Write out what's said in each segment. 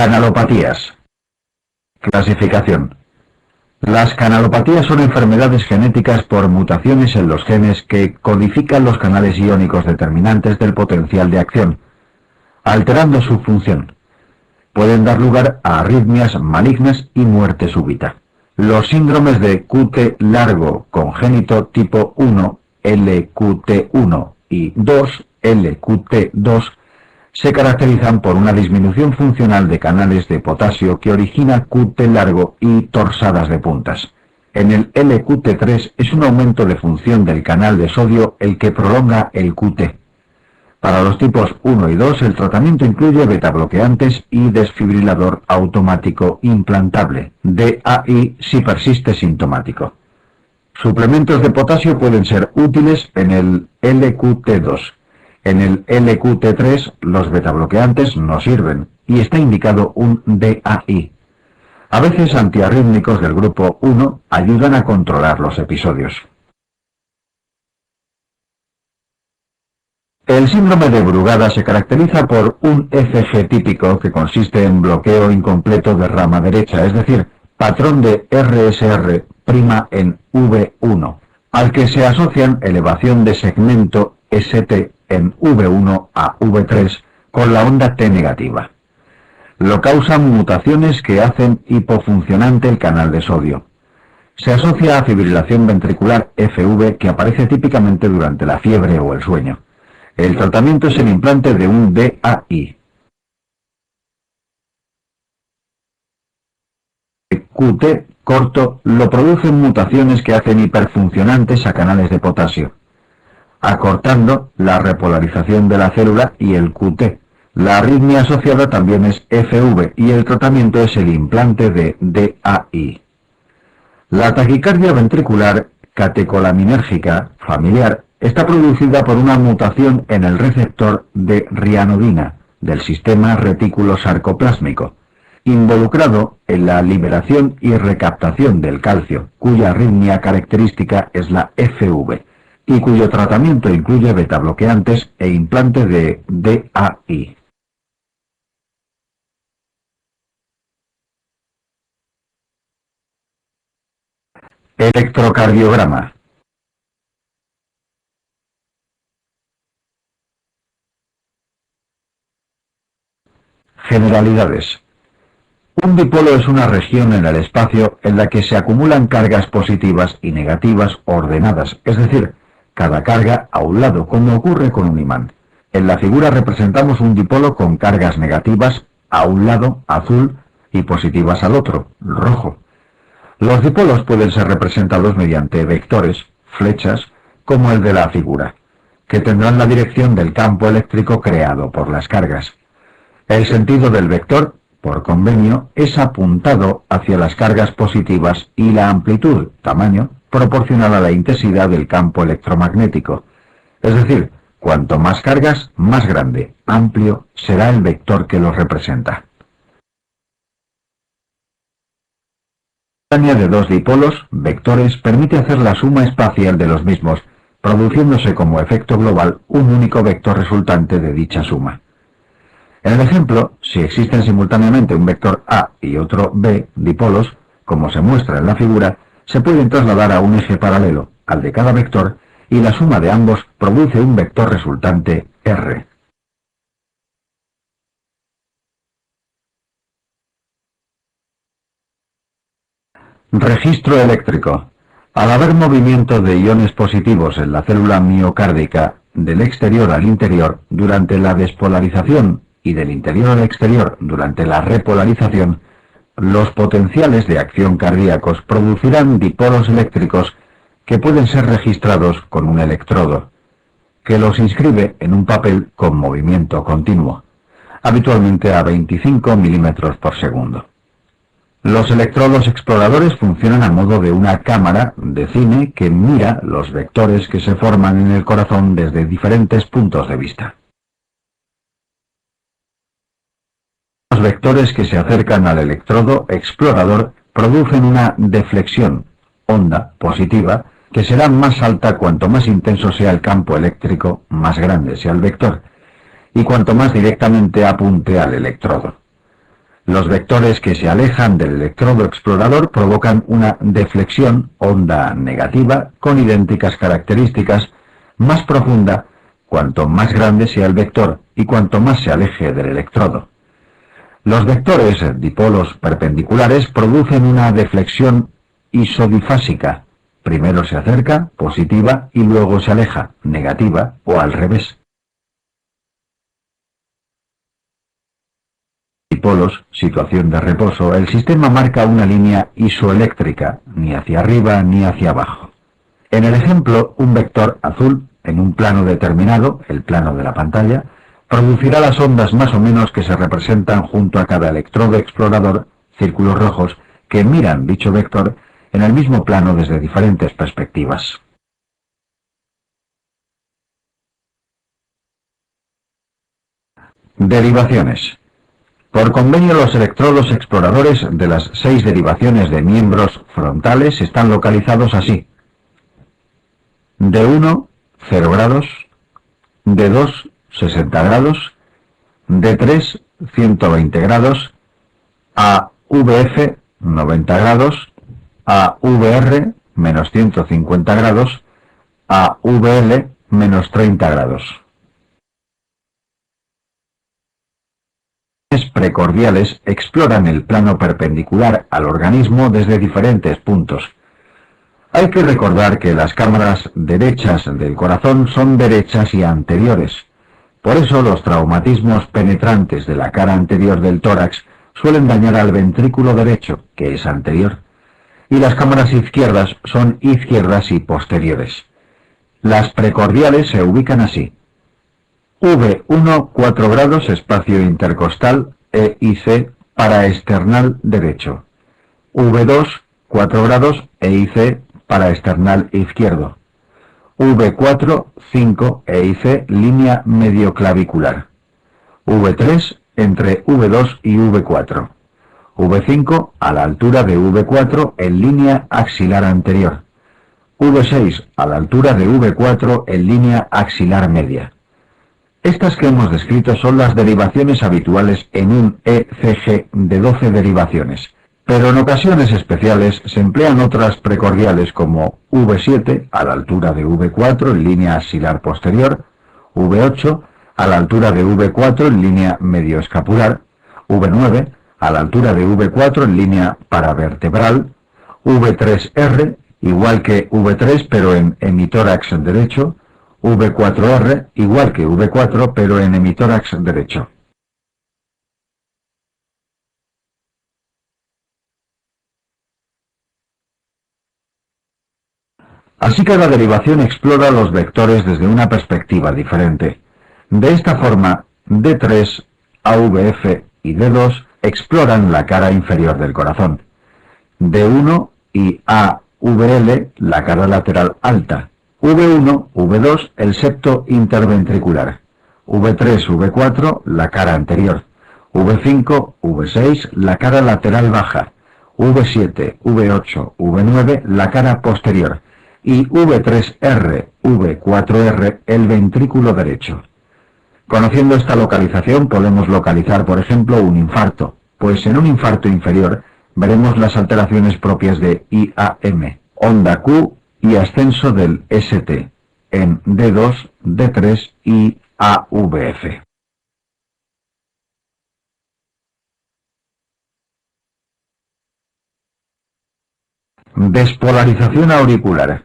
Canalopatías. Clasificación. Las canalopatías son enfermedades genéticas por mutaciones en los genes que codifican los canales iónicos determinantes del potencial de acción, alterando su función. Pueden dar lugar a arritmias malignas y muerte súbita. Los síndromes de QT largo congénito tipo 1, LQT1 y 2, LQT2, se caracterizan por una disminución funcional de canales de potasio que origina QT largo y torsadas de puntas. En el LQT3 es un aumento de función del canal de sodio el que prolonga el QT. Para los tipos 1 y 2 el tratamiento incluye betabloqueantes y desfibrilador automático implantable, DAI si persiste sintomático. Suplementos de potasio pueden ser útiles en el LQT2. En el LQT3 los betabloqueantes no sirven y está indicado un DAI. A veces antiarrítmicos del grupo 1 ayudan a controlar los episodios. El síndrome de Brugada se caracteriza por un FG típico que consiste en bloqueo incompleto de rama derecha, es decir, patrón de RSR' en V1, al que se asocian elevación de segmento ST en V1 a V3 con la onda T negativa. Lo causan mutaciones que hacen hipofuncionante el canal de sodio. Se asocia a fibrilación ventricular FV que aparece típicamente durante la fiebre o el sueño. El tratamiento es el implante de un DAI. QT corto lo producen mutaciones que hacen hiperfuncionantes a canales de potasio, acortando la repolarización de la célula y el QT. La arritmia asociada también es FV y el tratamiento es el implante de DAI. La taquicardia ventricular catecolaminérgica familiar está producida por una mutación en el receptor de rianodina del sistema retículo-sarcoplásmico, involucrado en la liberación y recaptación del calcio, cuya arritmia característica es la FV, y cuyo tratamiento incluye betabloqueantes e implante de DAI. Electrocardiograma. Generalidades. Un dipolo es una región en el espacio en la que se acumulan cargas positivas y negativas ordenadas, es decir, cada carga a un lado, como ocurre con un imán. En la figura representamos un dipolo con cargas negativas a un lado, azul, y positivas al otro, rojo. Los dipolos pueden ser representados mediante vectores, flechas, como el de la figura, que tendrán la dirección del campo eléctrico creado por las cargas. El sentido del vector, por convenio, es apuntado hacia las cargas positivas y la amplitud, tamaño, proporcional a la intensidad del campo electromagnético. Es decir, cuanto más cargas, más grande, amplio, será el vector que los representa. La simultánea de dos dipolos, vectores, permite hacer la suma espacial de los mismos, produciéndose como efecto global un único vector resultante de dicha suma. En el ejemplo, si existen simultáneamente un vector A y otro B dipolos, como se muestra en la figura, se pueden trasladar a un eje paralelo, al de cada vector, y la suma de ambos produce un vector resultante R. Registro eléctrico. Al haber movimiento de iones positivos en la célula miocárdica del exterior al interior durante la despolarización y del interior al exterior durante la repolarización, los potenciales de acción cardíacos producirán dipolos eléctricos que pueden ser registrados con un electrodo, que los inscribe en un papel con movimiento continuo, habitualmente a 25 milímetros por segundo. Los electrodos exploradores funcionan a modo de una cámara de cine que mira los vectores que se forman en el corazón desde diferentes puntos de vista. Los vectores que se acercan al electrodo explorador producen una deflexión, onda positiva, que será más alta cuanto más intenso sea el campo eléctrico, más grande sea el vector, y cuanto más directamente apunte al electrodo. Los vectores que se alejan del electrodo explorador provocan una deflexión, onda negativa, con idénticas características, más profunda cuanto más grande sea el vector y cuanto más se aleje del electrodo. Los vectores dipolos perpendiculares producen una deflexión isodifásica. Primero se acerca, positiva, y luego se aleja, negativa, o al revés. Dipolos, situación de reposo, el sistema marca una línea isoeléctrica, ni hacia arriba ni hacia abajo. En el ejemplo, un vector azul, en un plano determinado, el plano de la pantalla, producirá las ondas más o menos que se representan junto a cada electrodo explorador, círculos rojos, que miran dicho vector en el mismo plano desde diferentes perspectivas. Derivaciones. Por convenio, los electrodos exploradores de las 6 derivaciones de miembros frontales están localizados así: D1, 0 grados, D2, 60 grados, D3, 120 grados, AVF, 90 grados, AVR, menos 150 grados, AVL, menos 30 grados. Precordiales exploran el plano perpendicular al organismo desde diferentes puntos. Hay que recordar que las cámaras derechas del corazón son derechas y anteriores. Por eso los traumatismos penetrantes de la cara anterior del tórax suelen dañar al ventrículo derecho, que es anterior, y las cámaras izquierdas son izquierdas y posteriores. Las precordiales se ubican así: V1, 4 grados, espacio intercostal, E y C, paraesternal derecho. V2, 4 grados, E y C, paraesternal izquierdo. V4, 5, E y C, línea medioclavicular. V3, entre V2 y V4. V5, a la altura de V4, en línea axilar anterior. V6, a la altura de V4, en línea axilar media. Estas que hemos descrito son las derivaciones habituales en un ECG de 12 derivaciones, pero en ocasiones especiales se emplean otras precordiales como V7 a la altura de V4 en línea axilar posterior, V8 a la altura de V4 en línea medioescapular, V9 a la altura de V4 en línea paravertebral, V3R igual que V3 pero en hemitórax derecho, V4R igual que V4 pero en hemitórax derecho. Así cada derivación explora los vectores desde una perspectiva diferente. De esta forma, D3, AVF y D2 exploran la cara inferior del corazón. D1 y AVL la cara lateral alta. V1, V2, el septo interventricular. V3, V4, la cara anterior. V5, V6, la cara lateral baja. V7, V8, V9, la cara posterior. Y V3R, V4R, el ventrículo derecho. Conociendo esta localización podemos localizar, por ejemplo, un infarto, pues en un infarto inferior veremos las alteraciones propias de IAM, onda Q y ascenso del ST, en D2, D3 y AVF. Despolarización auricular.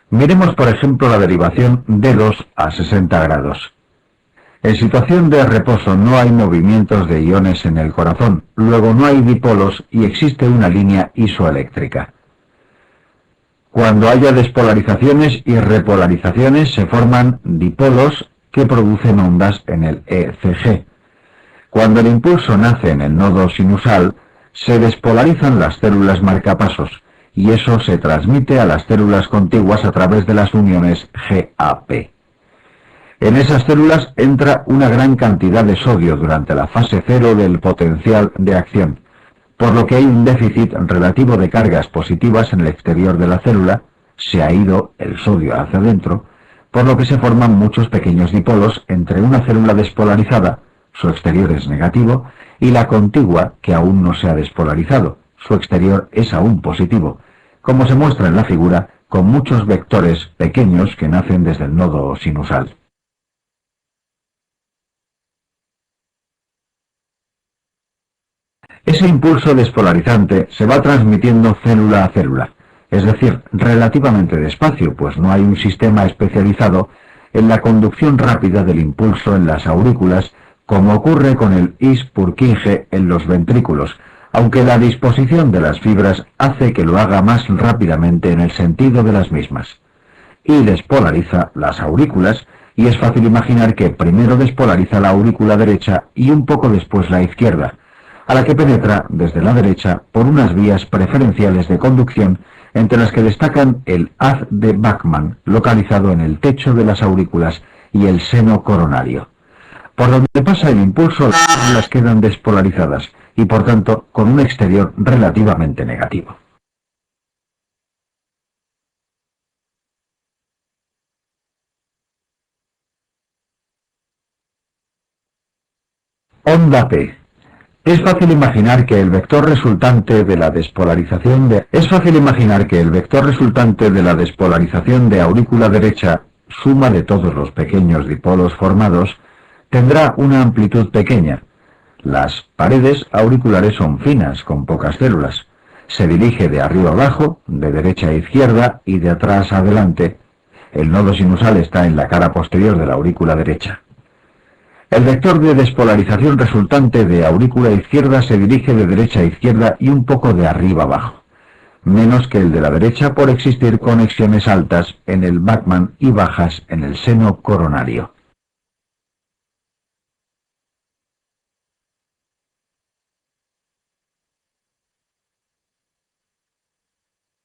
Miremos por ejemplo la derivación D2 a 60 grados. En situación de reposo no hay movimientos de iones en el corazón, luego no hay dipolos y existe una línea isoeléctrica. Cuando haya despolarizaciones y repolarizaciones se forman dipolos que producen ondas en el ECG. Cuando el impulso nace en el nodo sinusal, se despolarizan las células marcapasos, y eso se transmite a las células contiguas a través de las uniones GAP. En esas células entra una gran cantidad de sodio durante la fase cero del potencial de acción, por lo que hay un déficit relativo de cargas positivas en el exterior de la célula, se ha ido el sodio hacia adentro, por lo que se forman muchos pequeños dipolos entre una célula despolarizada, su exterior es negativo, y la contigua, que aún no se ha despolarizado, su exterior es aún positivo, como se muestra en la figura, con muchos vectores pequeños que nacen desde el nodo sinusal. Ese impulso despolarizante se va transmitiendo célula a célula, es decir, relativamente despacio, pues no hay un sistema especializado en la conducción rápida del impulso en las aurículas, como ocurre con el is Purkinje en los ventrículos, aunque la disposición de las fibras hace que lo haga más rápidamente en el sentido de las mismas. Y despolariza las aurículas, y es fácil imaginar que primero despolariza la aurícula derecha y un poco después la izquierda, a la que penetra desde la derecha por unas vías preferenciales de conducción, entre las que destacan el haz de Bachmann, localizado en el techo de las aurículas, y el seno coronario. Por donde pasa el impulso, las quedan despolarizadas, y por tanto con un exterior relativamente negativo. Onda P. Es fácil imaginar que el vector resultante de la despolarización de aurícula derecha, suma de todos los pequeños dipolos formados, tendrá una amplitud pequeña. Las paredes auriculares son finas, con pocas células. Se dirige de arriba abajo, de derecha a izquierda y de atrás a adelante. El nodo sinusal está en la cara posterior de la aurícula derecha. El vector de despolarización resultante de aurícula izquierda se dirige de derecha a izquierda y un poco de arriba abajo, menos que el de la derecha por existir conexiones altas en el Bachmann y bajas en el seno coronario.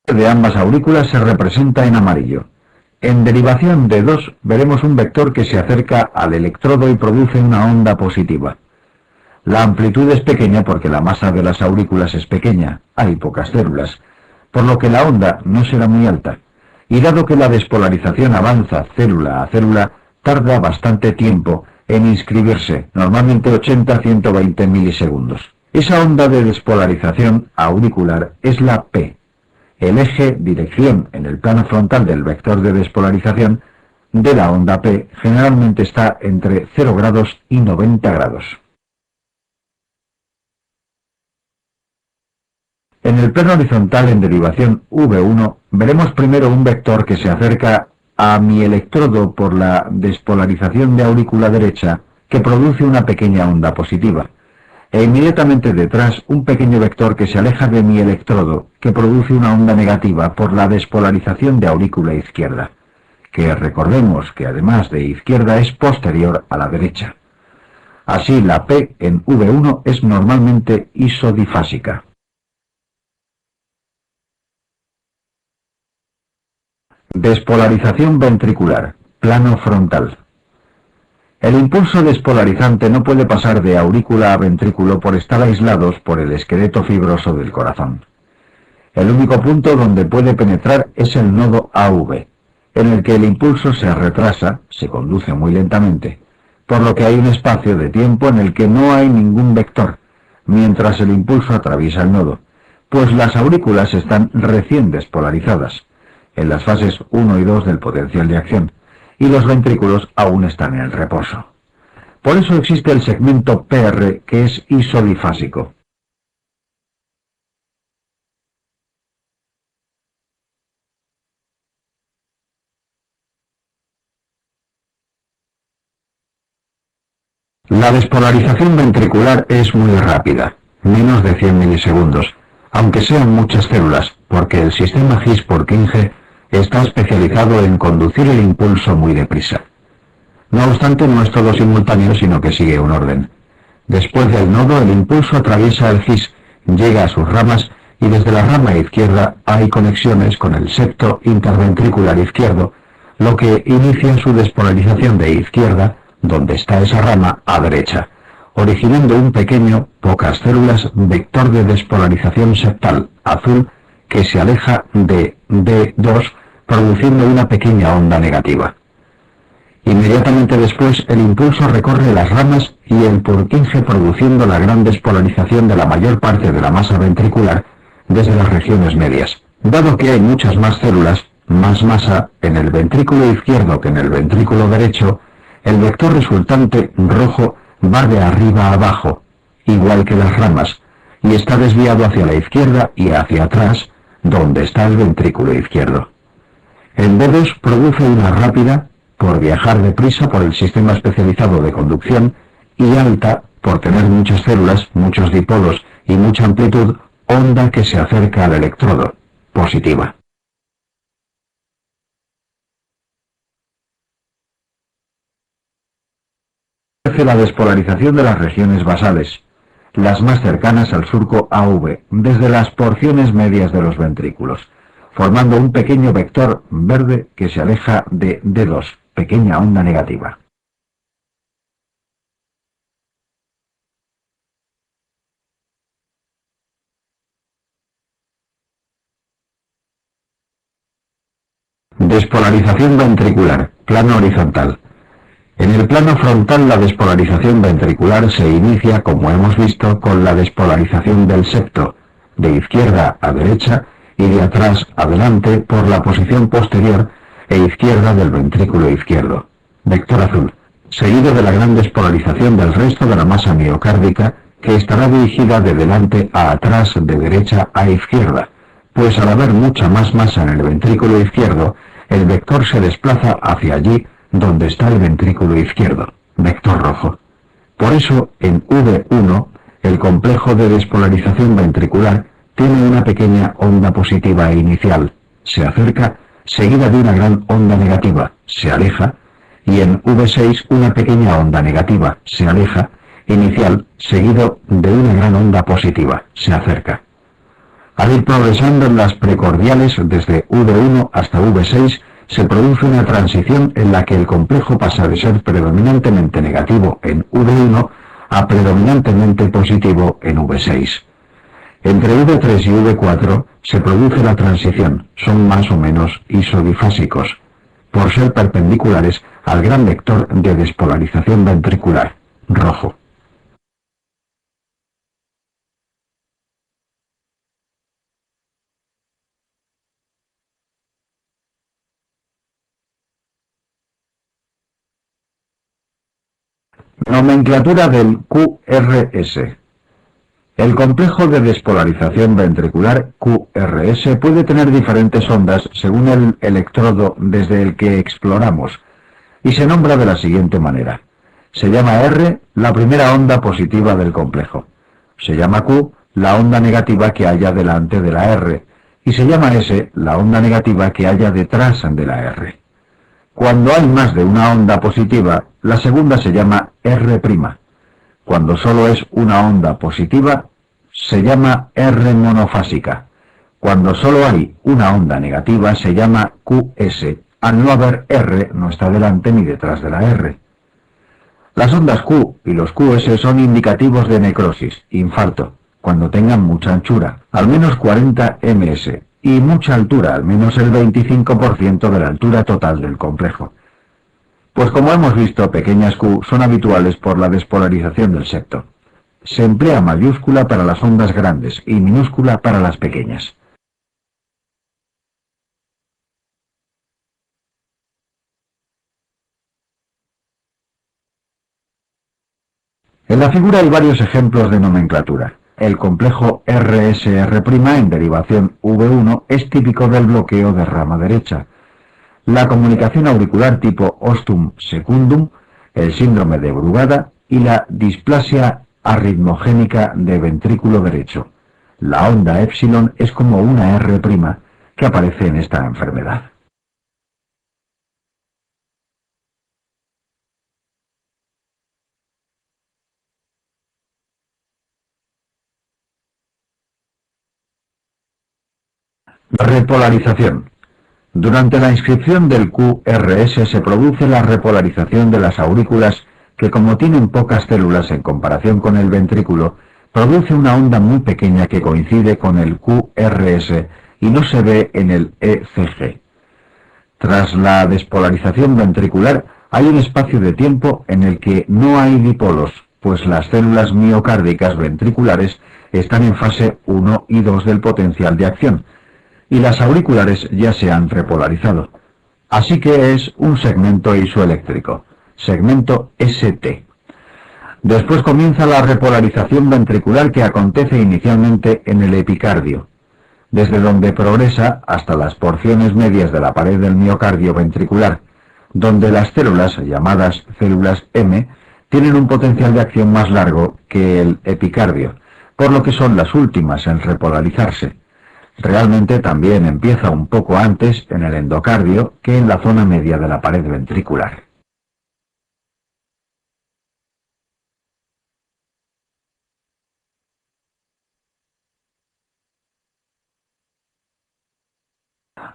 De ambas aurículas se representa en amarillo. En derivación de 2 veremos un vector que se acerca al electrodo y produce una onda positiva. La amplitud es pequeña porque la masa de las aurículas es pequeña, hay pocas células, por lo que la onda no será muy alta, y dado que la despolarización avanza célula a célula, tarda bastante tiempo en inscribirse, normalmente 80 a 120 milisegundos. Esa onda de despolarización auricular es la P. El eje dirección en el plano frontal del vector de despolarización de la onda P generalmente está entre 0 grados y 90 grados. En el plano horizontal en derivación V1 veremos primero un vector que se acerca a mi electrodo por la despolarización de aurícula derecha que produce una pequeña onda positiva. E inmediatamente detrás un pequeño vector que se aleja de mi electrodo, que produce una onda negativa por la despolarización de aurícula izquierda, que recordemos que además de izquierda es posterior a la derecha. Así la P en V1 es normalmente isodifásica. Despolarización ventricular, plano frontal. El impulso despolarizante no puede pasar de aurícula a ventrículo por estar aislados por el esqueleto fibroso del corazón. El único punto donde puede penetrar es el nodo AV, en el que el impulso se retrasa, se conduce muy lentamente, por lo que hay un espacio de tiempo en el que no hay ningún vector, mientras el impulso atraviesa el nodo, pues las aurículas están recién despolarizadas, en las fases 1 y 2 del potencial de acción, y los ventrículos aún están en reposo. Por eso existe el segmento PR que es isodifásico. La despolarización ventricular es muy rápida, menos de 100 milisegundos, aunque sean muchas células, porque el sistema His-Purkinje está especializado en conducir el impulso muy deprisa. No obstante, no es todo simultáneo, sino que sigue un orden. Después del nodo, el impulso atraviesa el His, llega a sus ramas, y desde la rama izquierda hay conexiones con el septo interventricular izquierdo, lo que inicia su despolarización de izquierda, donde está esa rama, a derecha, originando un pequeño, pocas células, vector de despolarización septal, azul, que se aleja de D2, produciendo una pequeña onda negativa. Inmediatamente después, el impulso recorre las ramas y el Purkinje, produciendo la gran despolarización de la mayor parte de la masa ventricular desde las regiones medias. Dado que hay muchas más células, más masa en el ventrículo izquierdo que en el ventrículo derecho, el vector resultante rojo va de arriba a abajo, igual que las ramas, y está desviado hacia la izquierda y hacia atrás, donde está el ventrículo izquierdo. El B2 produce una rápida, por viajar deprisa por el sistema especializado de conducción, y alta, por tener muchas células, muchos dipolos y mucha amplitud, onda que se acerca al electrodo, positiva. La despolarización de las regiones basales, las más cercanas al surco AV, desde las porciones medias de los ventrículos, formando un pequeño vector verde que se aleja de D2, pequeña onda negativa. Despolarización ventricular, plano horizontal. En el plano frontal, la despolarización ventricular se inicia, como hemos visto, con la despolarización del septo, de izquierda a derecha y de atrás a adelante por la posición posterior e izquierda del ventrículo izquierdo, vector azul, seguido de la gran despolarización del resto de la masa miocárdica, que estará dirigida de delante a atrás, de derecha a izquierda, pues al haber mucha más masa en el ventrículo izquierdo, el vector se desplaza hacia allí donde está el ventrículo izquierdo, vector rojo. Por eso, en V1, el complejo de despolarización ventricular tiene una pequeña onda positiva inicial, se acerca, seguida de una gran onda negativa, se aleja, y en V6 una pequeña onda negativa, se aleja, inicial, seguido de una gran onda positiva, se acerca. Al ir progresando en las precordiales desde V1 hasta V6, se produce una transición en la que el complejo pasa de ser predominantemente negativo en V1 a predominantemente positivo en V6. Entre V3 y V4 se produce la transición, son más o menos isodifásicos, por ser perpendiculares al gran vector de despolarización ventricular, rojo. Nomenclatura del QRS. El complejo de despolarización ventricular QRS puede tener diferentes ondas según el electrodo desde el que exploramos, y se nombra de la siguiente manera. Se llama R la primera onda positiva del complejo. Se llama Q la onda negativa que haya delante de la R, y se llama S la onda negativa que haya detrás de la R. Cuando hay más de una onda positiva, la segunda se llama R'. Cuando solo es una onda positiva, se llama R monofásica. Cuando solo hay una onda negativa, se llama QS. Al no haber R, no está delante ni detrás de la R. Las ondas Q y los QS son indicativos de necrosis, infarto, cuando tengan mucha anchura, al menos 40 ms, y mucha altura, al menos el 25% de la altura total del complejo. Pues como hemos visto, pequeñas Q son habituales por la despolarización del septo. Se emplea mayúscula para las ondas grandes y minúscula para las pequeñas. En la figura hay varios ejemplos de nomenclatura. El complejo RSR' en derivación V1 es típico del bloqueo de rama derecha. La comunicación auricular tipo ostum secundum, el síndrome de Brugada y la displasia arritmogénica de ventrículo derecho. La onda epsilon es como una R' que aparece en esta enfermedad. Repolarización. Durante la inscripción del QRS se produce la repolarización de las aurículas que, como tienen pocas células en comparación con el ventrículo, produce una onda muy pequeña que coincide con el QRS y no se ve en el ECG. Tras la despolarización ventricular Hay un espacio de tiempo en el que no hay dipolos, pues las células miocárdicas ventriculares están en fase 1 y 2 del potencial de acción, y las auriculares ya se han repolarizado. Así que es un segmento isoeléctrico, segmento ST. Después comienza la repolarización ventricular que acontece inicialmente en el epicardio, desde donde progresa hasta las porciones medias de la pared del miocardio ventricular, donde las células, llamadas células M, tienen un potencial de acción más largo que el epicardio, por lo que son las últimas en repolarizarse. Realmente también empieza un poco antes en el endocardio que en la zona media de la pared ventricular.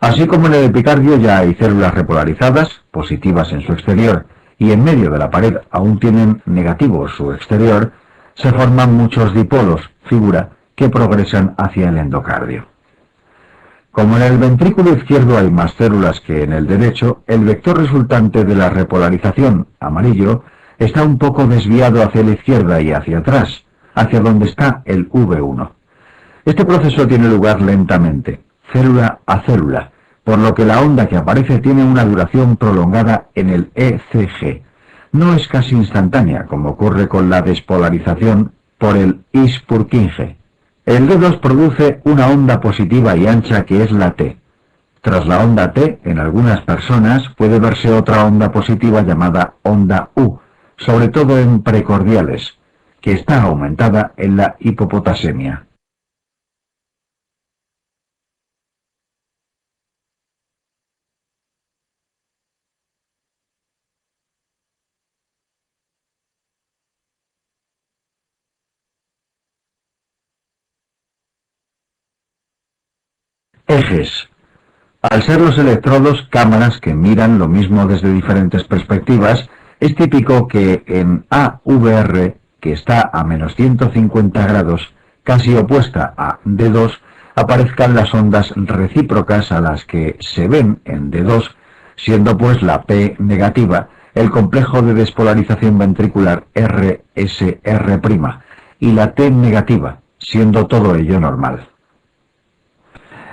Así como en el epicardio ya hay células repolarizadas, positivas en su exterior, y en medio de la pared aún tienen negativo su exterior, se forman muchos dipolos, figura, que progresan hacia el endocardio. Como en el ventrículo izquierdo hay más células que en el derecho, el vector resultante de la repolarización, amarillo, está un poco desviado hacia la izquierda y hacia atrás, hacia donde está el V1. Este proceso tiene lugar lentamente, célula a célula, por lo que la onda que aparece tiene una duración prolongada en el ECG. No es casi instantánea, como ocurre con la despolarización por el Is-Purkinje. El D2 produce una onda positiva y ancha que es la T. Tras la onda T, en algunas personas puede verse otra onda positiva llamada onda U, sobre todo en precordiales, que está aumentada en la hipopotasemia. Ejes. Al ser los electrodos cámaras que miran lo mismo desde diferentes perspectivas, es típico que en AVR, que está a menos 150 grados, casi opuesta a D2, aparezcan las ondas recíprocas a las que se ven en D2, siendo pues la P negativa el complejo de despolarización ventricular RSR', y la T negativa, siendo todo ello normal.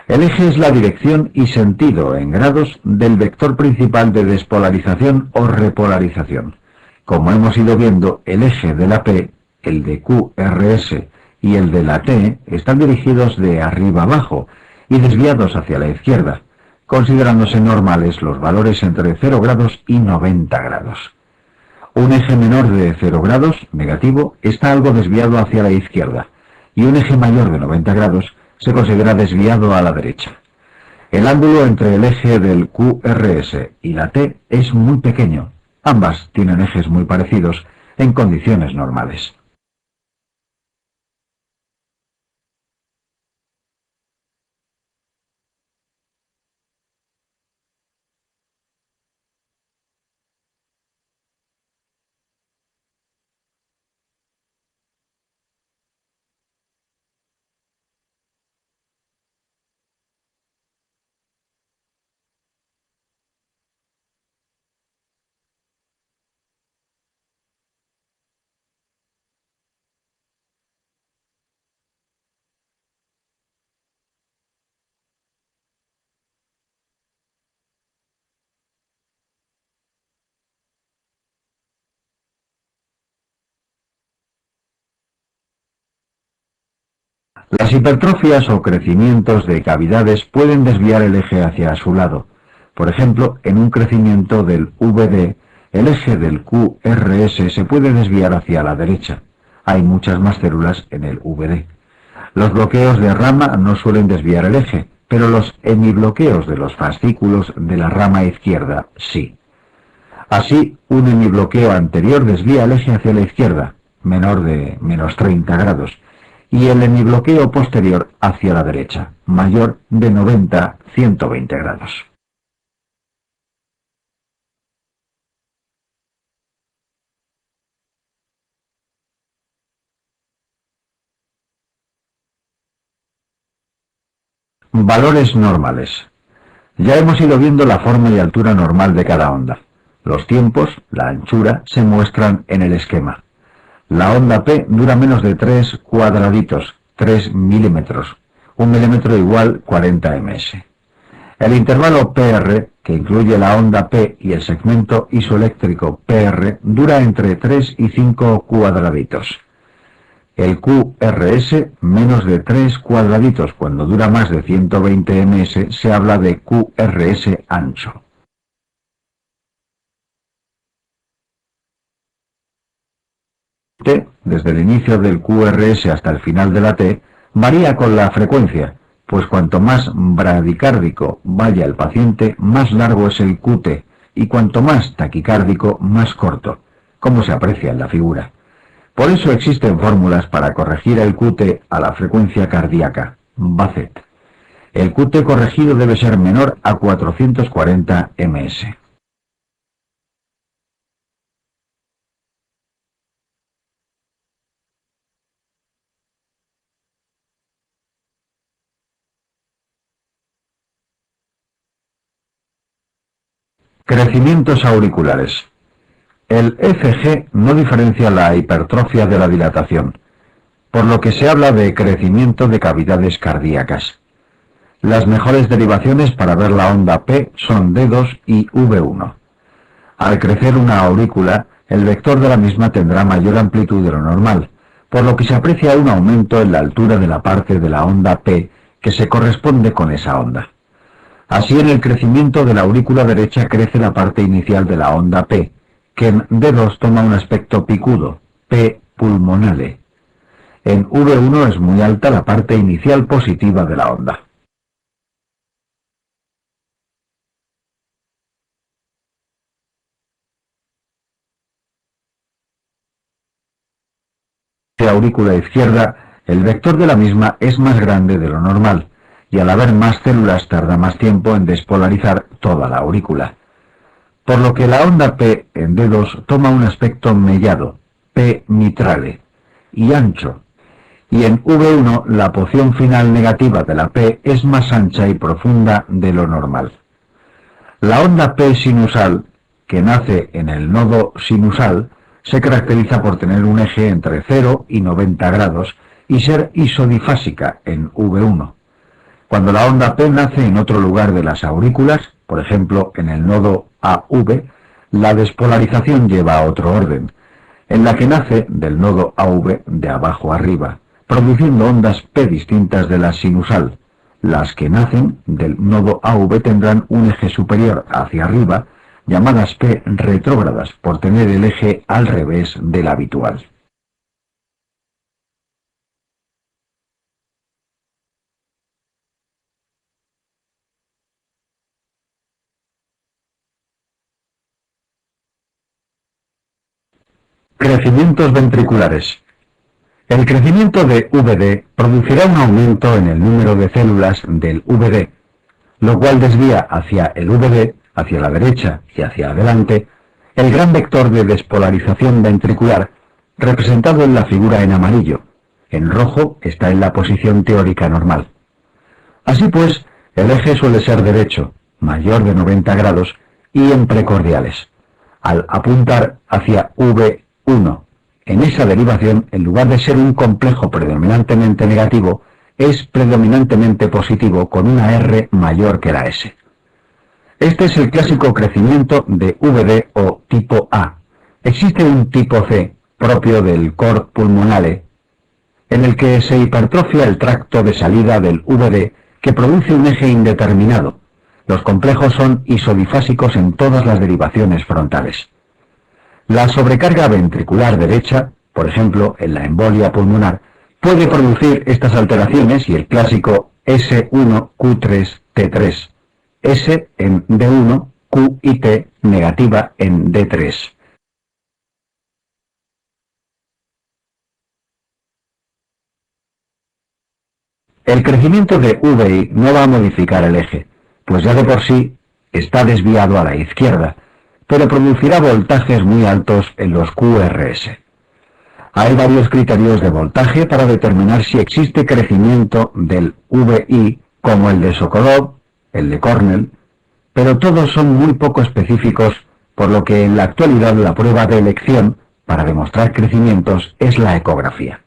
El eje es la dirección y sentido en grados del vector principal de despolarización o repolarización. Como hemos ido viendo, el eje de la P, el de QRS y el de la T están dirigidos de arriba abajo y desviados hacia la izquierda, considerándose normales los valores entre 0 grados y 90 grados. Un eje menor de 0 grados, negativo, está algo desviado hacia la izquierda, y un eje mayor de 90 grados se considera desviado a la derecha. El ángulo entre el eje del QRS y la T es muy pequeño. Ambas tienen ejes muy parecidos en condiciones normales. Las hipertrofias o crecimientos de cavidades pueden desviar el eje hacia su lado. Por ejemplo, en un crecimiento del VD, el eje del QRS se puede desviar hacia la derecha. Hay muchas más células en el VD. Los bloqueos de rama no suelen desviar el eje, pero los hemibloqueos de los fascículos de la rama izquierda sí. Así, un hemibloqueo anterior desvía el eje hacia la izquierda, menor de menos 30 grados, y el hemibloqueo posterior hacia la derecha, mayor de 90-120 grados. Valores normales. Ya hemos ido viendo la forma y altura normal de cada onda. Los tiempos, la anchura, se muestran en el esquema. La onda P dura menos de 3 cuadraditos, 3 milímetros. 1 milímetro igual 40 ms. El intervalo PR, que incluye la onda P y el segmento isoeléctrico PR, dura entre 3 y 5 cuadraditos. El QRS, menos de 3 cuadraditos. Cuando dura más de 120 ms, se habla de QRS ancho. T, desde el inicio del QRS hasta el final de la T, varía con la frecuencia, pues cuanto más bradicárdico vaya el paciente, más largo es el QT, y cuanto más taquicárdico, más corto, como se aprecia en la figura. Por eso existen fórmulas para corregir el QT a la frecuencia cardíaca, Bassett. El QT corregido debe ser menor a 440 ms. Crecimientos auriculares. El ECG no diferencia la hipertrofia de la dilatación, por lo que se habla de crecimiento de cavidades cardíacas. Las mejores derivaciones para ver la onda P son D2 y V1. Al crecer una aurícula, el vector de la misma tendrá mayor amplitud de lo normal, por lo que se aprecia un aumento en la altura de la parte de la onda P que se corresponde con esa onda. Así, en el crecimiento de la aurícula derecha crece la parte inicial de la onda P, que en D2 toma un aspecto picudo, P pulmonale. En V1 es muy alta la parte inicial positiva de la onda. En la aurícula izquierda, el vector de la misma es más grande de lo normal, y al haber más células tarda más tiempo en despolarizar toda la aurícula. Por lo que la onda P en D2 toma un aspecto mellado, P mitrale, y ancho, y en V1 la porción final negativa de la P es más ancha y profunda de lo normal. La onda P sinusal, que nace en el nodo sinusal, se caracteriza por tener un eje entre 0 y 90 grados y ser isodifásica en V1. Cuando la onda P nace en otro lugar de las aurículas, por ejemplo en el nodo AV, la despolarización lleva a otro orden, en la que nace del nodo AV de abajo arriba, produciendo ondas P distintas de la sinusal. Las que nacen del nodo AV tendrán un eje superior hacia arriba, llamadas P retrógradas, por tener el eje al revés del habitual. Crecimientos ventriculares. El crecimiento de VD producirá un aumento en el número de células del VD, lo cual desvía hacia el VD, hacia la derecha y hacia adelante, el gran vector de despolarización ventricular, representado en la figura en amarillo. En rojo está en la posición teórica normal. Así pues, el eje suele ser derecho, mayor de 90 grados, y en precordiales, al apuntar hacia V1. En esa derivación, en lugar de ser un complejo predominantemente negativo, es predominantemente positivo con una R mayor que la S. Este es el clásico crecimiento de VD o tipo A. Existe un tipo C, propio del cor pulmonale, en el que se hipertrofia el tracto de salida del VD, que produce un eje indeterminado. Los complejos son isodifásicos en todas las derivaciones frontales. La sobrecarga ventricular derecha, por ejemplo, en la embolia pulmonar, puede producir estas alteraciones y el clásico S1Q3T3, S en D1, Q y T negativa en D3. El crecimiento de VI no va a modificar el eje, pues ya de por sí está desviado a la izquierda, pero producirá voltajes muy altos en los QRS. Hay varios criterios de voltaje para determinar si existe crecimiento del VI, como el de Sokolov, el de Cornell, pero todos son muy poco específicos por lo que en la actualidad la prueba de elección para demostrar crecimientos es la ecografía.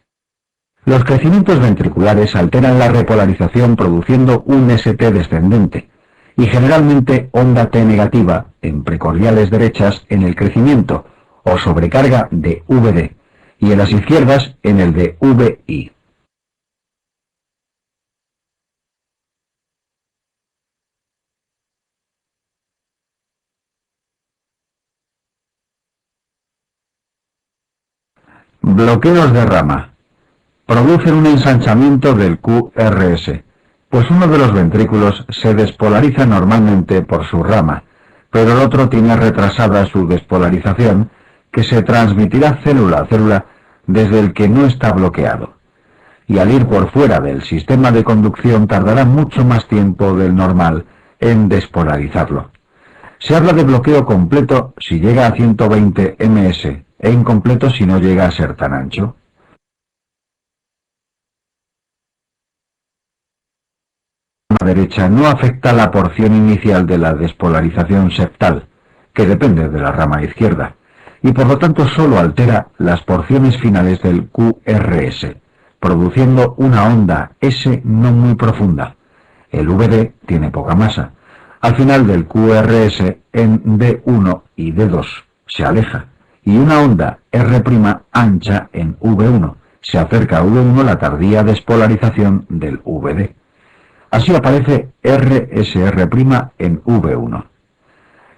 Los crecimientos ventriculares alteran la repolarización produciendo un ST descendente y generalmente onda T negativa en precordiales derechas en el crecimiento o sobrecarga de VD y en las izquierdas en el de VI. Bloqueos de rama. Producen un ensanchamiento del QRS, pues uno de los ventrículos se despolariza normalmente por su rama, pero el otro tiene retrasada su despolarización, que se transmitirá célula a célula desde el que no está bloqueado. Y al ir por fuera del sistema de conducción tardará mucho más tiempo del normal en despolarizarlo. Se habla de bloqueo completo si llega a 120 ms e incompleto si no llega a ser tan ancho. La derecha no afecta la porción inicial de la despolarización septal, que depende de la rama izquierda, y por lo tanto solo altera las porciones finales del QRS, produciendo una onda S no muy profunda. El VD tiene poca masa. Al final del QRS en D1 y D2 se aleja, y una onda R' ancha en V1. Se acerca a V1 la tardía despolarización del VD. Así aparece RSR' en V1.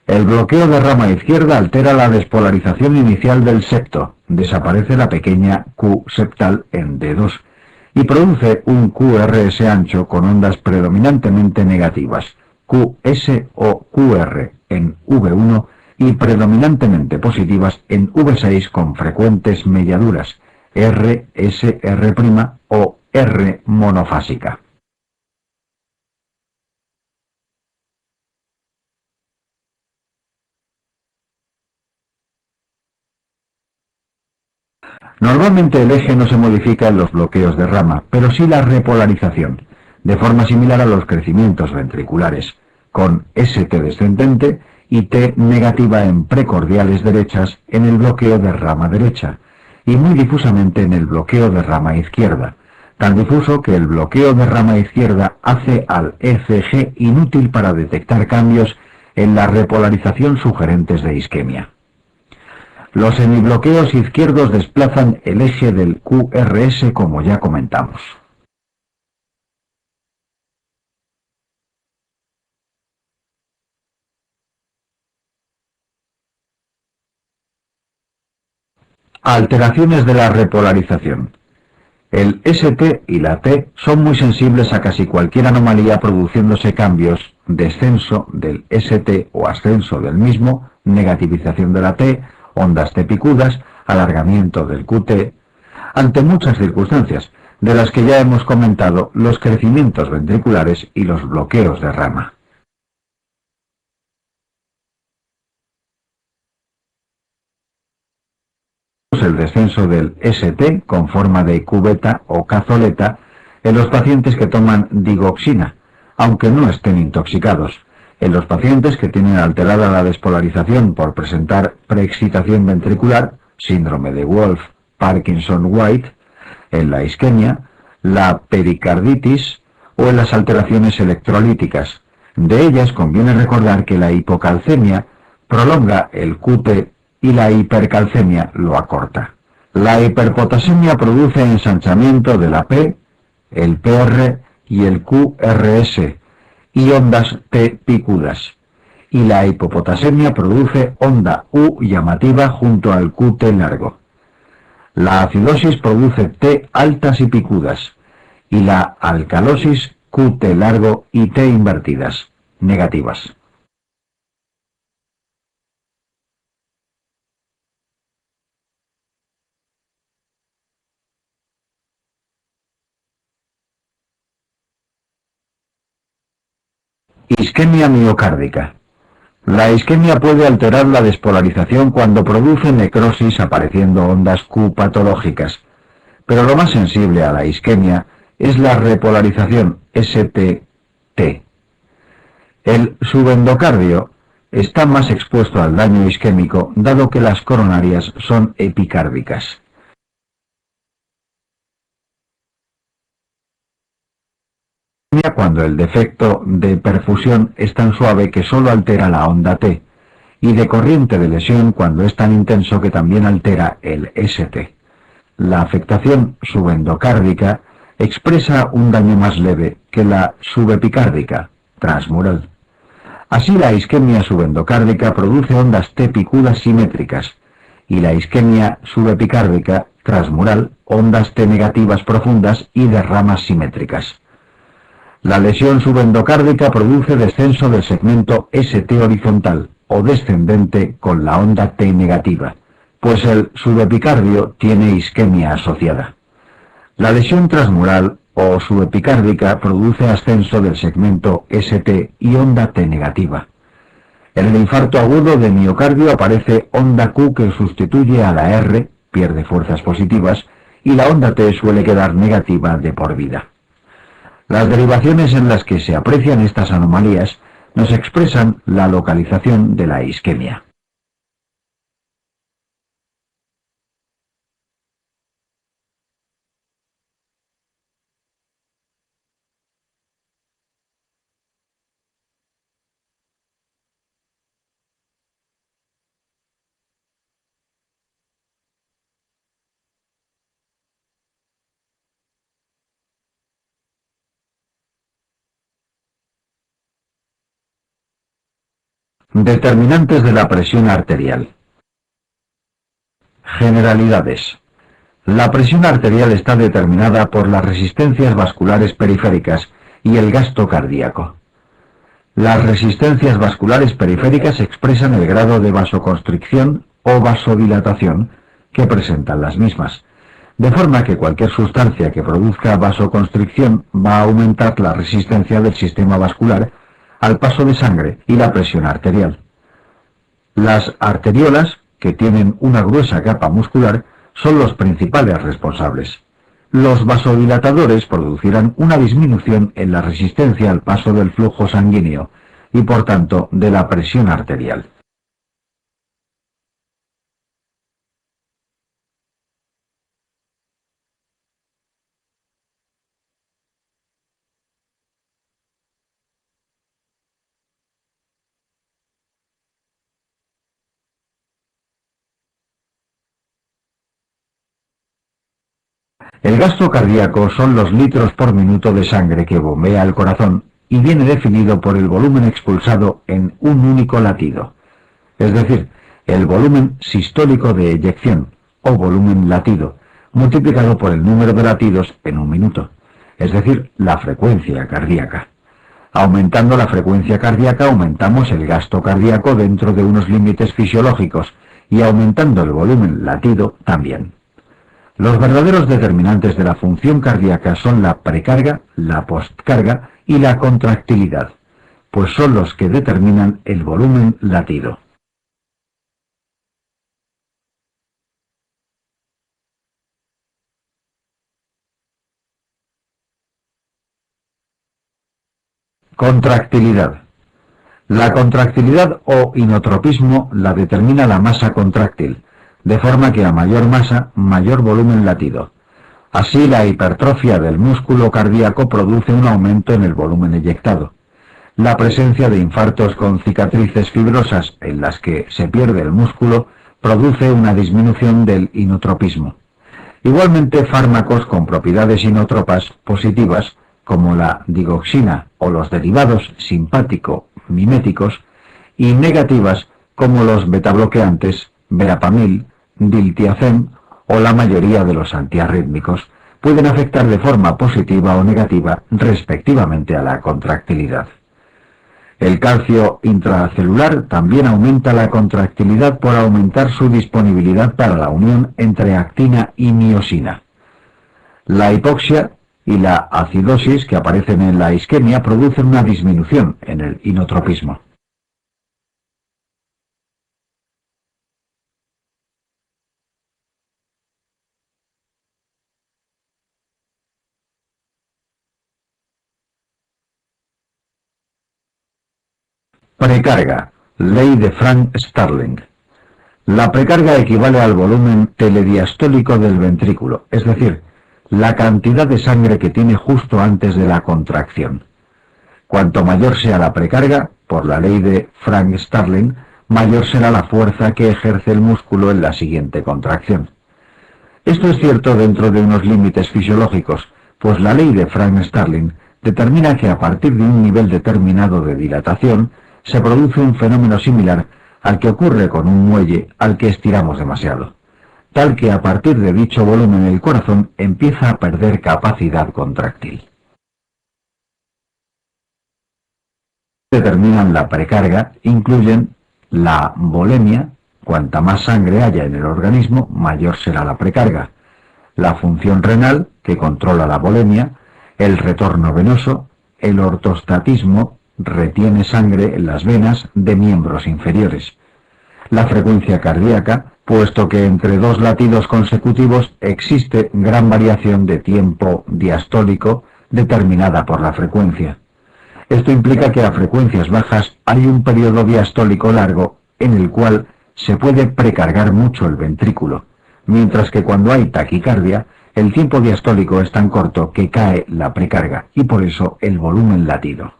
El bloqueo de rama izquierda altera la despolarización inicial del septo, desaparece la pequeña Q septal en D2 y produce un QRS ancho con ondas predominantemente negativas, QS o QR en V1 y predominantemente positivas en V6 con frecuentes melladuras, RSR' o R monofásica. Normalmente el eje no se modifica en los bloqueos de rama, pero sí la repolarización, de forma similar a los crecimientos ventriculares, con ST descendente y T negativa en precordiales derechas en el bloqueo de rama derecha, y muy difusamente en el bloqueo de rama izquierda, tan difuso que el bloqueo de rama izquierda hace al ECG inútil para detectar cambios en la repolarización sugerentes de isquemia. Los semibloqueos izquierdos desplazan el eje del QRS como ya comentamos. Alteraciones de la repolarización. El ST y la T son muy sensibles a casi cualquier anomalía produciéndose cambios, descenso del ST o ascenso del mismo, negativización de la T, ondas T picudas, alargamiento del QT, ante muchas circunstancias, de las que ya hemos comentado los crecimientos ventriculares y los bloqueos de rama. El descenso del ST con forma de cubeta o cazoleta en los pacientes que toman digoxina, aunque no estén intoxicados, en los pacientes que tienen alterada la despolarización por presentar preexcitación ventricular, síndrome de Wolff, Parkinson-White, en la isquemia, la pericarditis o en las alteraciones electrolíticas. De ellas conviene recordar que la hipocalcemia prolonga el QT y la hipercalcemia lo acorta. La hiperpotasemia produce ensanchamiento de la P, el PR y el QRS y ondas T picudas. Y la hipopotasemia produce onda U llamativa junto al QT largo. La acidosis produce T altas y picudas y la alcalosis QT largo y T invertidas, negativas. Isquemia miocárdica. La isquemia puede alterar la despolarización cuando produce necrosis apareciendo ondas Q patológicas, pero lo más sensible a la isquemia es la repolarización ST-T. El subendocardio está más expuesto al daño isquémico, dado que las coronarias son epicárdicas. Cuando el defecto de perfusión es tan suave que solo altera la onda T, y de corriente de lesión cuando es tan intenso que también altera el ST. La afectación subendocárdica expresa un daño más leve que la subepicárdica, transmural. Así la isquemia subendocárdica produce ondas T picudas simétricas y la isquemia subepicárdica, transmural, ondas T negativas profundas y de ramas simétricas. La lesión subendocárdica produce descenso del segmento ST horizontal o descendente con la onda T negativa, pues el subepicardio tiene isquemia asociada. La lesión transmural o subepicárdica produce ascenso del segmento ST y onda T negativa. En el infarto agudo de miocardio aparece onda Q que sustituye a la R, pierde fuerzas positivas, y la onda T suele quedar negativa de por vida. Las derivaciones en las que se aprecian estas anomalías nos expresan la localización de la isquemia. Determinantes de la presión arterial. Generalidades. La presión arterial está determinada por las resistencias vasculares periféricas y el gasto cardíaco. Las resistencias vasculares periféricas expresan el grado de vasoconstricción o vasodilatación que presentan las mismas, de forma que cualquier sustancia que produzca vasoconstricción va a aumentar la resistencia del sistema vascular al paso de sangre y la presión arterial. Las arteriolas, que tienen una gruesa capa muscular, son los principales responsables. Los vasodilatadores producirán una disminución en la resistencia al paso del flujo sanguíneo y, por tanto, de la presión arterial. El gasto cardíaco son los litros por minuto de sangre que bombea el corazón y viene definido por el volumen expulsado en un único latido, es decir, el volumen sistólico de eyección o volumen latido, multiplicado por el número de latidos en un minuto, es decir, la frecuencia cardíaca. Aumentando la frecuencia cardíaca aumentamos el gasto cardíaco dentro de unos límites fisiológicos y aumentando el volumen latido también. Los verdaderos determinantes de la función cardíaca son la precarga, la postcarga y la contractilidad, pues son los que determinan el volumen latido. Contractilidad. La contractilidad o inotropismo la determina la masa contráctil, de forma que a mayor masa, mayor volumen latido. Así, la hipertrofia del músculo cardíaco produce un aumento en el volumen eyectado. La presencia de infartos con cicatrices fibrosas en las que se pierde el músculo produce una disminución del inotropismo. Igualmente, fármacos con propiedades inótropas positivas, como la digoxina o los derivados simpático-miméticos, y negativas, como los betabloqueantes, verapamil, diltiazem o la mayoría de los antiarrítmicos, pueden afectar de forma positiva o negativa respectivamente a la contractilidad. El calcio intracelular también aumenta la contractilidad por aumentar su disponibilidad para la unión entre actina y miosina. La hipoxia y la acidosis que aparecen en la isquemia producen una disminución en el inotropismo. Precarga. Ley de Frank Starling. La precarga equivale al volumen telediastólico del ventrículo, es decir, la cantidad de sangre que tiene justo antes de la contracción. Cuanto mayor sea la precarga, por la ley de Frank Starling, mayor será la fuerza que ejerce el músculo en la siguiente contracción. Esto es cierto dentro de unos límites fisiológicos, pues la ley de Frank Starling determina que a partir de un nivel determinado de dilatación se produce un fenómeno similar al que ocurre con un muelle al que estiramos demasiado, tal que a partir de dicho volumen el corazón empieza a perder capacidad contractil. Determinan la precarga incluyen la volemia, cuanta más sangre haya en el organismo, mayor será la precarga, la función renal, que controla la volemia, el retorno venoso, el ortostatismo, retiene sangre en las venas de miembros inferiores, la frecuencia cardíaca, puesto que entre dos latidos consecutivos existe gran variación de tiempo diastólico determinada por la frecuencia. Esto implica que a frecuencias bajas hay un periodo diastólico largo en el cual se puede precargar mucho el ventrículo, mientras que cuando hay taquicardia, el tiempo diastólico es tan corto que cae la precarga y por eso el volumen latido.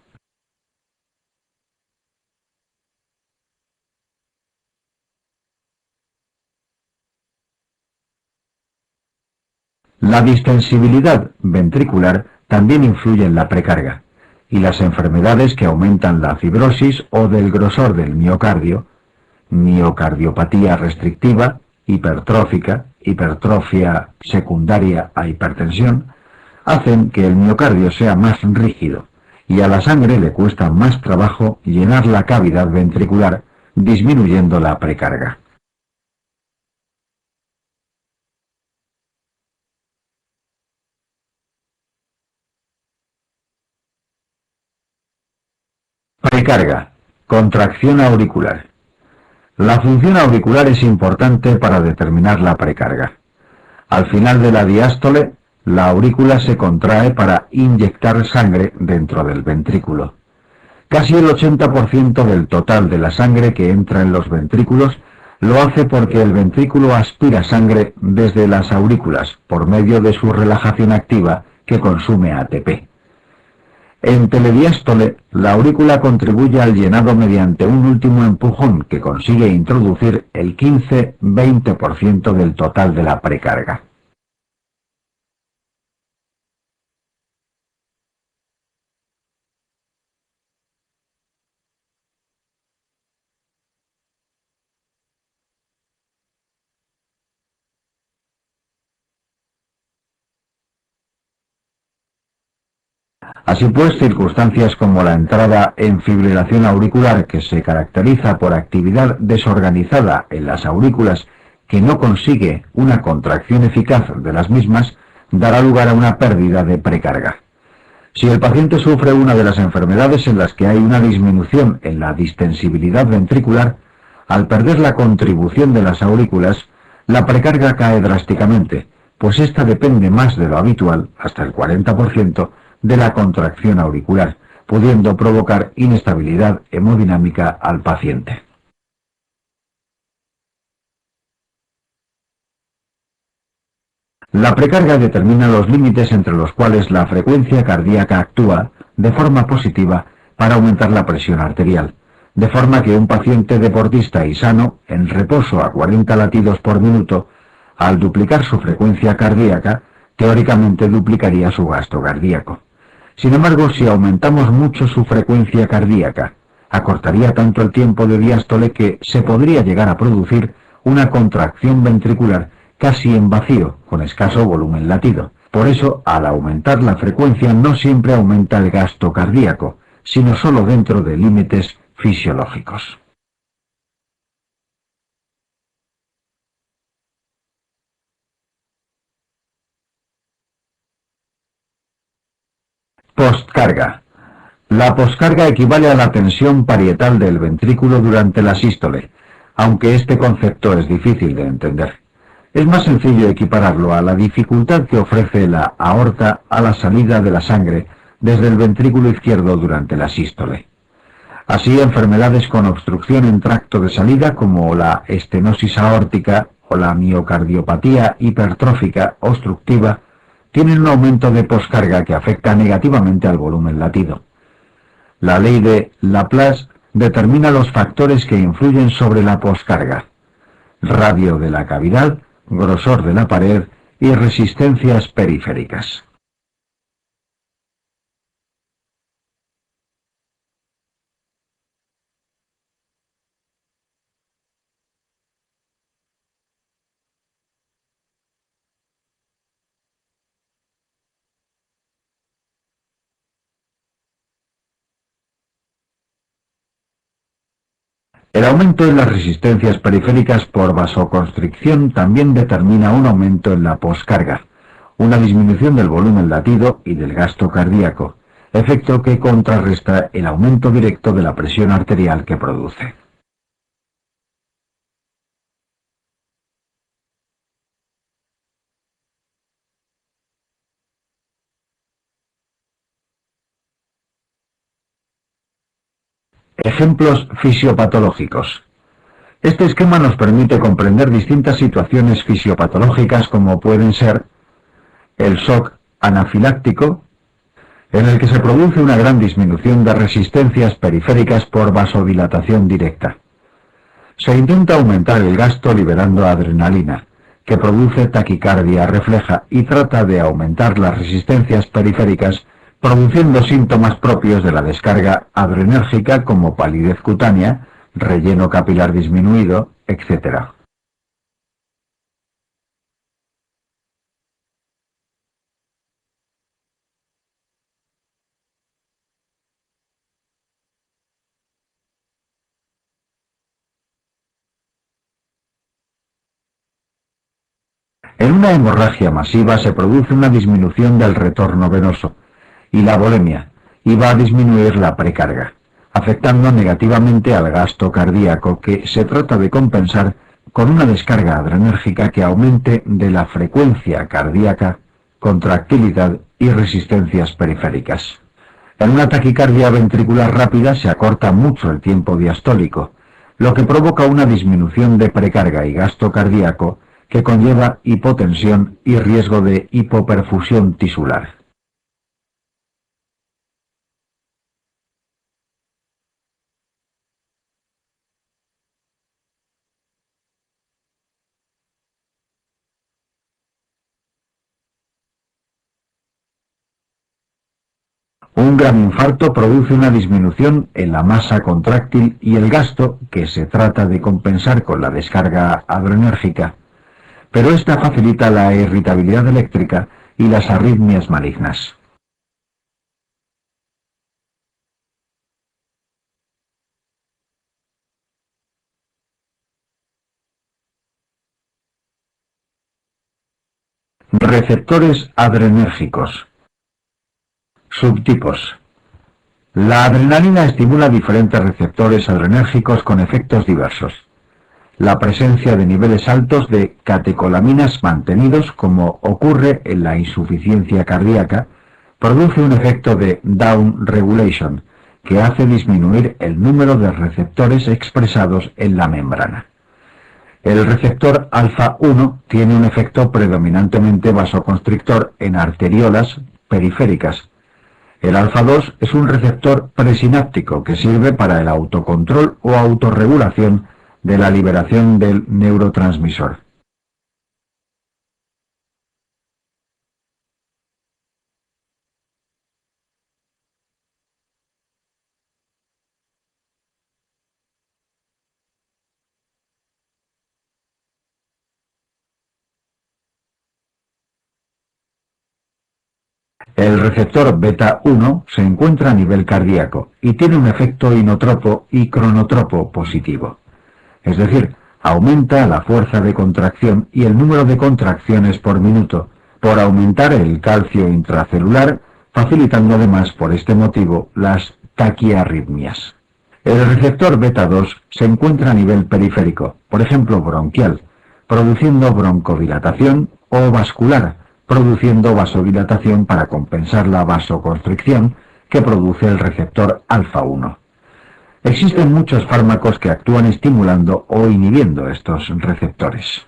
La distensibilidad ventricular también influye en la precarga, y las enfermedades que aumentan la fibrosis o del grosor del miocardio, miocardiopatía restrictiva, hipertrófica, hipertrofia secundaria a hipertensión, hacen que el miocardio sea más rígido y a la sangre le cuesta más trabajo llenar la cavidad ventricular, disminuyendo la precarga. Precarga, contracción auricular. La función auricular es importante para determinar la precarga. Al final de la diástole, la aurícula se contrae para inyectar sangre dentro del ventrículo. Casi el 80% del total de la sangre que entra en los ventrículos lo hace porque el ventrículo aspira sangre desde las aurículas por medio de su relajación activa que consume ATP. En telediástole, la aurícula contribuye al llenado mediante un último empujón que consigue introducir el 15-20% del total de la precarga. Así pues, circunstancias como la entrada en fibrilación auricular, que se caracteriza por actividad desorganizada en las aurículas que no consigue una contracción eficaz de las mismas, dará lugar a una pérdida de precarga. Si el paciente sufre una de las enfermedades en las que hay una disminución en la distensibilidad ventricular, al perder la contribución de las aurículas, la precarga cae drásticamente, pues ésta depende más de lo habitual, hasta el 40%, de la contracción auricular, pudiendo provocar inestabilidad hemodinámica al paciente. La precarga determina los límites entre los cuales la frecuencia cardíaca actúa de forma positiva para aumentar la presión arterial, de forma que un paciente deportista y sano, en reposo a 40 latidos por minuto, al duplicar su frecuencia cardíaca, teóricamente duplicaría su gasto cardíaco. Sin embargo, si aumentamos mucho su frecuencia cardíaca, acortaría tanto el tiempo de diástole que se podría llegar a producir una contracción ventricular casi en vacío, con escaso volumen latido. Por eso, al aumentar la frecuencia no siempre aumenta el gasto cardíaco, sino solo dentro de límites fisiológicos. Postcarga. La poscarga equivale a la tensión parietal del ventrículo durante la sístole, aunque este concepto es difícil de entender. Es más sencillo equipararlo a la dificultad que ofrece la aorta a la salida de la sangre desde el ventrículo izquierdo durante la sístole. Así, enfermedades con obstrucción en tracto de salida como la estenosis aórtica o la miocardiopatía hipertrófica obstructiva tienen un aumento de poscarga que afecta negativamente al volumen latido. La ley de Laplace determina los factores que influyen sobre la poscarga: radio de la cavidad, grosor de la pared y resistencias periféricas. El aumento en las resistencias periféricas por vasoconstricción también determina un aumento en la poscarga, una disminución del volumen latido y del gasto cardíaco, efecto que contrarresta el aumento directo de la presión arterial que produce. Ejemplos fisiopatológicos. Este esquema nos permite comprender distintas situaciones fisiopatológicas como pueden ser el shock anafiláctico, en el que se produce una gran disminución de resistencias periféricas por vasodilatación directa. Se intenta aumentar el gasto liberando adrenalina, que produce taquicardia refleja y trata de aumentar las resistencias periféricas, produciendo síntomas propios de la descarga adrenérgica como palidez cutánea, relleno capilar disminuido, etc. En una hemorragia masiva se produce una disminución del retorno venoso y la volemia, y va a disminuir la precarga, afectando negativamente al gasto cardíaco que se trata de compensar con una descarga adrenérgica que aumente de la frecuencia cardíaca, contractilidad y resistencias periféricas. En una taquicardia ventricular rápida se acorta mucho el tiempo diastólico, lo que provoca una disminución de precarga y gasto cardíaco que conlleva hipotensión y riesgo de hipoperfusión tisular. Un gran infarto produce una disminución en la masa contráctil y el gasto que se trata de compensar con la descarga adrenérgica, pero esta facilita la irritabilidad eléctrica y las arritmias malignas. Receptores adrenérgicos. Subtipos. La adrenalina estimula diferentes receptores adrenérgicos con efectos diversos. La presencia de niveles altos de catecolaminas mantenidos, como ocurre en la insuficiencia cardíaca, produce un efecto de down regulation, que hace disminuir el número de receptores expresados en la membrana. El receptor alfa 1 tiene un efecto predominantemente vasoconstrictor en arteriolas periféricas. El alfa 2 es un receptor presináptico que sirve para el autocontrol o autorregulación de la liberación del neurotransmisor. El receptor beta 1 se encuentra a nivel cardíaco y tiene un efecto inotropo y cronotropo positivo. Es decir, aumenta la fuerza de contracción y el número de contracciones por minuto, por aumentar el calcio intracelular, facilitando además por este motivo las taquiarritmias. El receptor beta 2 se encuentra a nivel periférico, por ejemplo bronquial, produciendo broncodilatación, o vascular, produciendo vasodilatación para compensar la vasoconstricción que produce el receptor alfa 1. Existen muchos fármacos que actúan estimulando o inhibiendo estos receptores.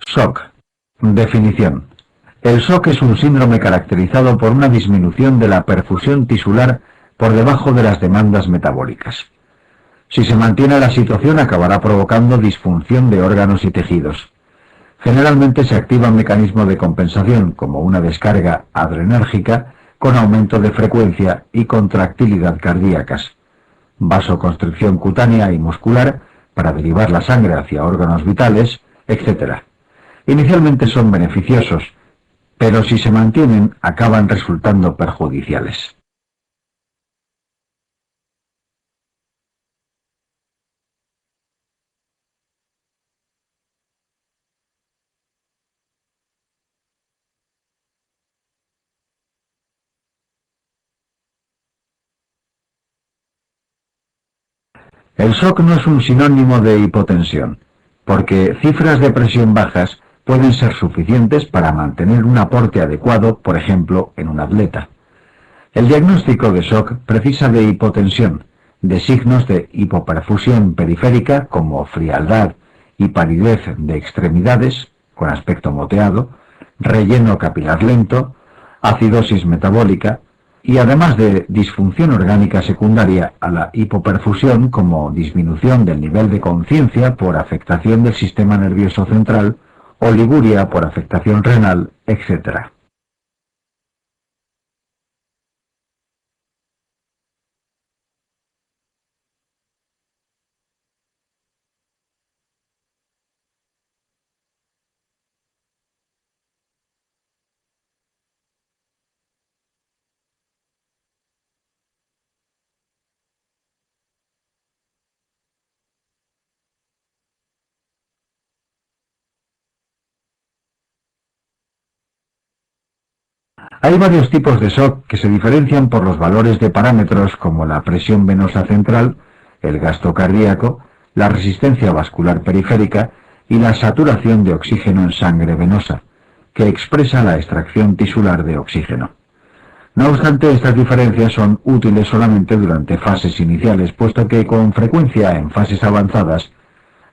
SOC. Definición. El SOC es un síndrome caracterizado por una disminución de la perfusión tisular por debajo de las demandas metabólicas. Si se mantiene la situación, acabará provocando disfunción de órganos y tejidos. Generalmente se activa un mecanismo de compensación, como una descarga adrenérgica, con aumento de frecuencia y contractilidad cardíacas, vasoconstricción cutánea y muscular para derivar la sangre hacia órganos vitales, etc. Inicialmente son beneficiosos, pero si se mantienen, acaban resultando perjudiciales. El SOC no es un sinónimo de hipotensión, porque cifras de presión bajas pueden ser suficientes para mantener un aporte adecuado, por ejemplo, en un atleta. El diagnóstico de SOC precisa de hipotensión, de signos de hipoperfusión periférica como frialdad y palidez de extremidades, con aspecto moteado, relleno capilar lento, acidosis metabólica, y además de disfunción orgánica secundaria a la hipoperfusión como disminución del nivel de conciencia por afectación del sistema nervioso central, oliguria por afectación renal, etc. Hay varios tipos de SOC que se diferencian por los valores de parámetros como la presión venosa central, el gasto cardíaco, la resistencia vascular periférica y la saturación de oxígeno en sangre venosa, que expresa la extracción tisular de oxígeno. No obstante, estas diferencias son útiles solamente durante fases iniciales, puesto que con frecuencia en fases avanzadas,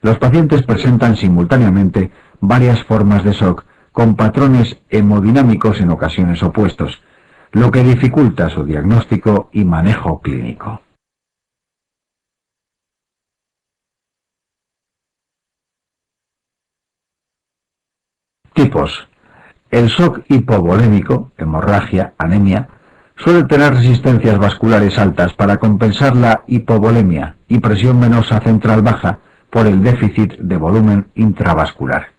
los pacientes presentan simultáneamente varias formas de SOC con patrones hemodinámicos en ocasiones opuestos, lo que dificulta su diagnóstico y manejo clínico. Tipos. El SOC hipovolémico, hemorragia, anemia, suele tener resistencias vasculares altas para compensar la hipovolemia y presión venosa central baja por el déficit de volumen intravascular.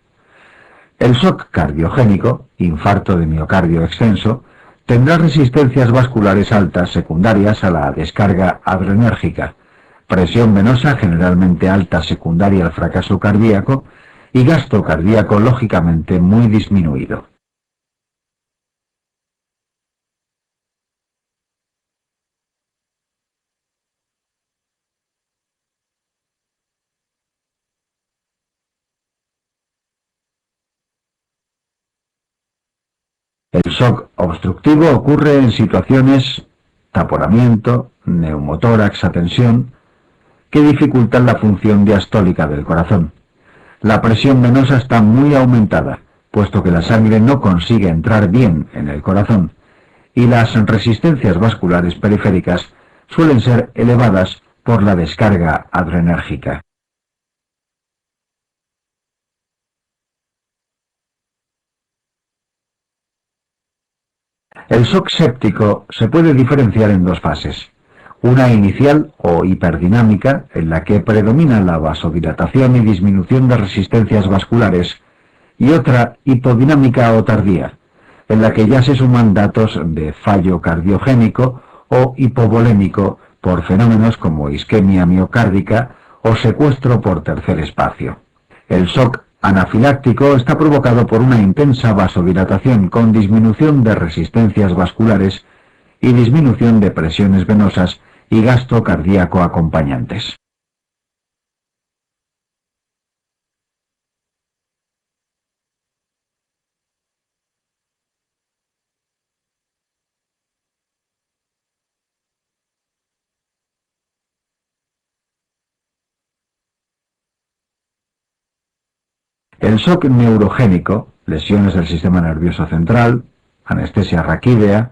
El SOC cardiogénico, infarto de miocardio extenso, tendrá resistencias vasculares altas secundarias a la descarga adrenérgica, presión venosa generalmente alta secundaria al fracaso cardíaco y gasto cardíaco lógicamente muy disminuido. El SOC obstructivo ocurre en situaciones taponamiento, neumotórax a tensión, que dificultan la función diastólica del corazón. La presión venosa está muy aumentada, puesto que la sangre no consigue entrar bien en el corazón, y las resistencias vasculares periféricas suelen ser elevadas por la descarga adrenérgica. El SOC séptico se puede diferenciar en dos fases. Una inicial o hiperdinámica, en la que predomina la vasodilatación y disminución de resistencias vasculares, y otra hipodinámica o tardía, en la que ya se suman datos de fallo cardiogénico o hipovolémico por fenómenos como isquemia miocárdica o secuestro por tercer espacio. El shock anafiláctico está provocado por una intensa vasodilatación con disminución de resistencias vasculares y disminución de presiones venosas y gasto cardíaco acompañantes. El shock neurogénico, lesiones del sistema nervioso central, anestesia raquídea,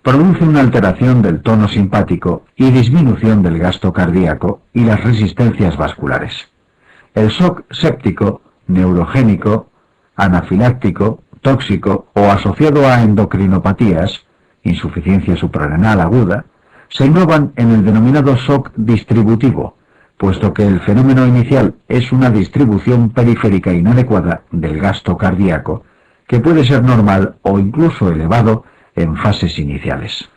produce una alteración del tono simpático y disminución del gasto cardíaco y las resistencias vasculares. El shock séptico, neurogénico, anafiláctico, tóxico o asociado a endocrinopatías, insuficiencia suprarrenal aguda, se engloban en el denominado shock distributivo, puesto que el fenómeno inicial es una distribución periférica inadecuada del gasto cardíaco, que puede ser normal o incluso elevado en fases iniciales.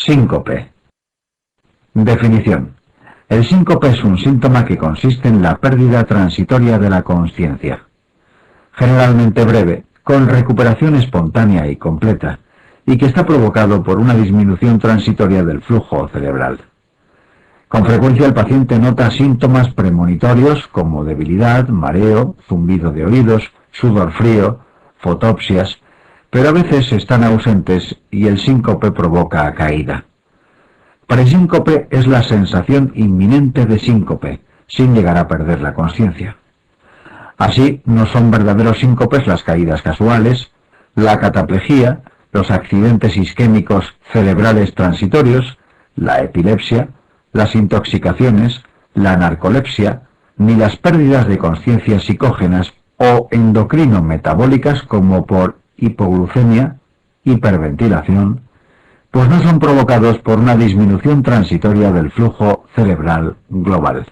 Síncope. Definición. El síncope es un síntoma que consiste en la pérdida transitoria de la consciencia, generalmente breve, con recuperación espontánea y completa, y que está provocado por una disminución transitoria del flujo cerebral. Con frecuencia el paciente nota síntomas premonitorios como debilidad, mareo, zumbido de oídos, sudor frío, fotopsias, pero a veces están ausentes y el síncope provoca caída. Presíncope es la sensación inminente de síncope, sin llegar a perder la consciencia. Así, no son verdaderos síncopes las caídas casuales, la cataplejía, los accidentes isquémicos cerebrales transitorios, la epilepsia, las intoxicaciones, la narcolepsia, ni las pérdidas de consciencia psicógenas o endocrino-metabólicas como por hipoglucemia, hiperventilación, pues no son provocados por una disminución transitoria del flujo cerebral global.